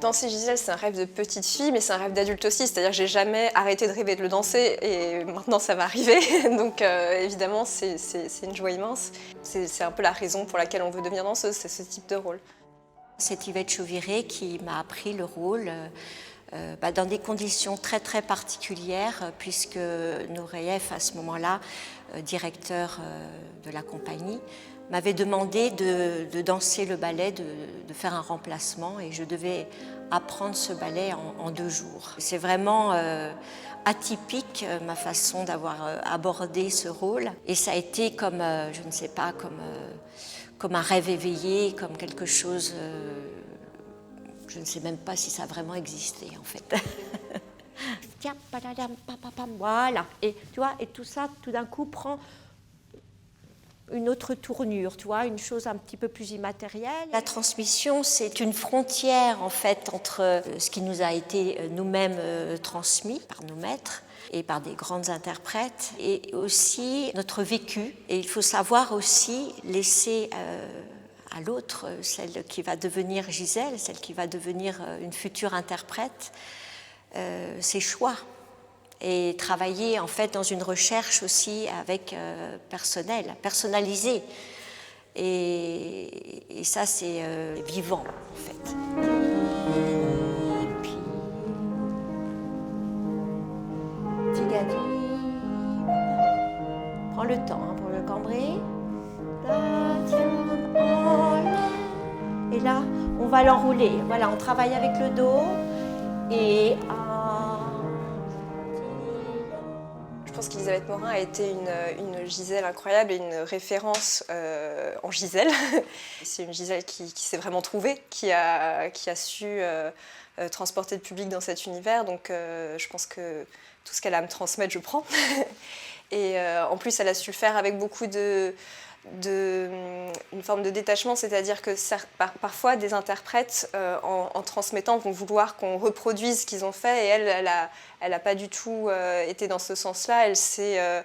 Danser Gisèle, c'est un rêve de petite fille, mais c'est un rêve d'adulte aussi. C'est-à-dire que j'ai jamais arrêté de rêver de le danser et maintenant ça va arriver. Donc évidemment, c'est une joie immense. C'est un peu la raison pour laquelle on veut devenir danseuse, c'est ce type de rôle. C'est Yvette Chauviré qui m'a appris le rôle dans des conditions très très particulières, puisque Nureyev, à ce moment-là, directeur de la compagnie, m'avait demandé de danser le ballet, de faire un remplacement, et je devais apprendre ce ballet en 2 jours. C'est vraiment atypique ma façon d'avoir abordé ce rôle, et ça a été comme, je ne sais pas, comme un rêve éveillé, comme quelque chose, je ne sais même pas si ça a vraiment existé en fait. Tiens, voilà, et tu vois, et tout ça tout d'un coup prend une autre tournure, tu vois, une chose un petit peu plus immatérielle. La transmission, c'est une frontière en fait entre ce qui nous a été nous-mêmes transmis par nos maîtres et par des grandes interprètes, et aussi notre vécu. Et il faut savoir aussi laisser à l'autre, celle qui va devenir Gisèle, celle qui va devenir une future interprète, ses choix. Et travailler en fait dans une recherche aussi avec personnalisé. Et ça, c'est vivant en fait. Et puis, Tigadi, prends le temps pour le cambrer. Et là, on va l'enrouler. Voilà, on travaille avec le dos et Je pense qu'Elisabeth Morin a été une Gisèle incroyable et une référence en Gisèle. C'est une Gisèle qui s'est vraiment trouvée, qui a su transporter le public dans cet univers. Donc je pense que tout ce qu'elle a à me transmettre, je prends. Et en plus, elle a su le faire avec beaucoup une forme de détachement, c'est-à-dire que parfois des interprètes en transmettant vont vouloir qu'on reproduise ce qu'ils ont fait, et elle a pas du tout été dans ce sens-là. Elle sait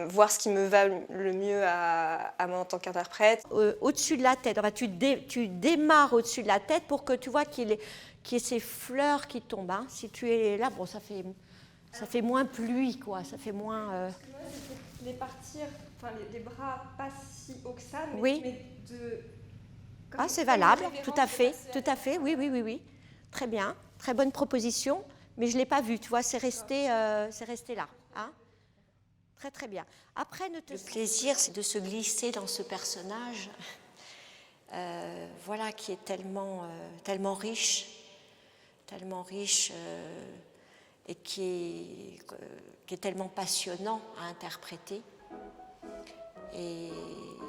voir ce qui me va le mieux à moi en tant qu'interprète. Au-dessus de la tête, enfin, tu démarres au-dessus de la tête pour que tu vois qu'il y ait ces fleurs qui tombent. Hein. Si tu es là, bon, ça fait moins pluie, quoi. Ça fait moins. Parce que moi, c'est pour les partir, enfin les bras pas si haut que ça, oui. mais de. Ah, c'est valable, tout à fait, oui. Très bien, très bonne proposition, mais je ne l'ai pas vu, tu vois, c'est resté là. Hein. Très, très bien. Après, le plaisir, c'est de se glisser dans ce personnage, voilà, qui est tellement riche, et qui est tellement passionnant à interpréter. Et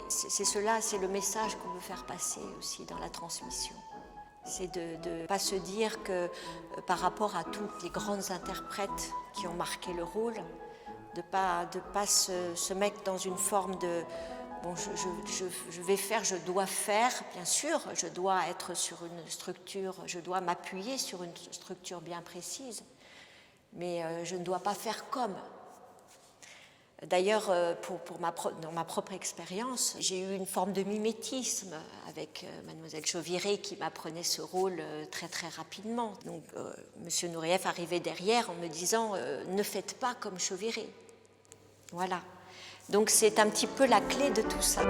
c'est cela, c'est le message qu'on veut faire passer aussi dans la transmission. C'est de ne pas se dire que par rapport à toutes les grandes interprètes qui ont marqué le rôle, de pas se mettre dans une forme de bon, je vais faire, je dois faire, bien sûr, je dois être sur une structure, je dois m'appuyer sur une structure bien précise, mais je ne dois pas faire comme. D'ailleurs, dans ma propre expérience, j'ai eu une forme de mimétisme avec mademoiselle Chauviré qui m'apprenait ce rôle très très rapidement. Donc, monsieur Nureyev arrivait derrière en me disant ne faites pas comme Chauviré. Voilà. Donc c'est un petit peu la clé de tout ça.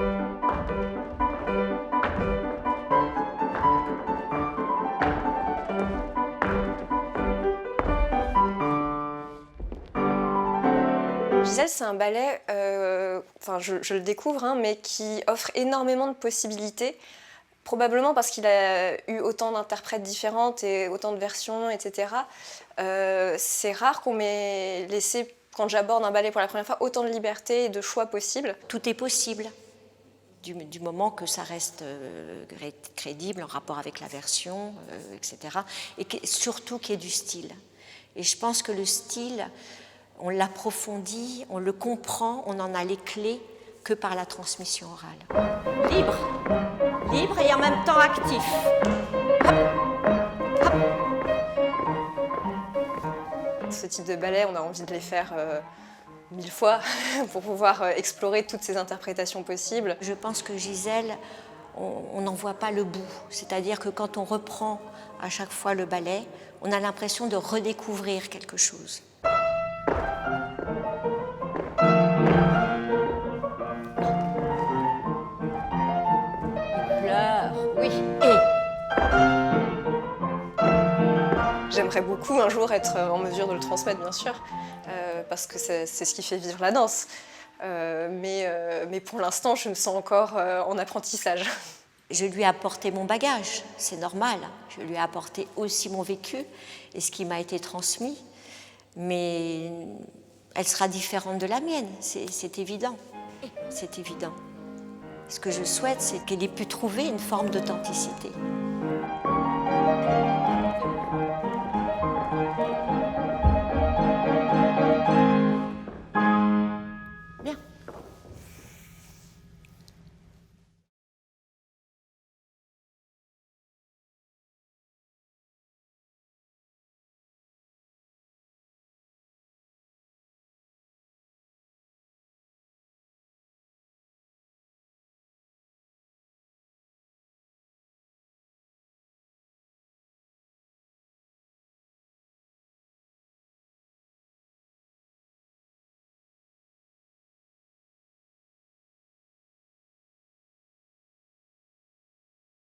Gisèle, c'est un ballet, je le découvre, hein, mais qui offre énormément de possibilités, probablement parce qu'il a eu autant d'interprètes différentes et autant de versions, etc. C'est rare qu'on m'ait laissé, quand j'aborde un ballet pour la première fois, autant de liberté et de choix possibles. Tout est possible, du moment que ça reste crédible en rapport avec la version, etc. Et surtout qu'il y ait du style. Et je pense que le style, on l'approfondit, on le comprend, on en a les clés que par la transmission orale. Libre et en même temps actif. Ce type de ballet, on a envie de les faire 1000 fois pour pouvoir explorer toutes ces interprétations possibles. Je pense que Gisèle, on n'en voit pas le bout. C'est-à-dire que quand on reprend à chaque fois le ballet, on a l'impression de redécouvrir quelque chose. Oui. J'aimerais beaucoup un jour être en mesure de le transmettre, bien sûr, parce que c'est ce qui fait vivre la danse. Mais pour l'instant, je me sens encore en apprentissage. Je lui ai apporté mon bagage, c'est normal. Je lui ai apporté aussi mon vécu et ce qui m'a été transmis. Mais elle sera différente de la mienne, c'est évident. C'est évident. Ce que je souhaite, c'est qu'elle ait pu trouver une forme d'authenticité.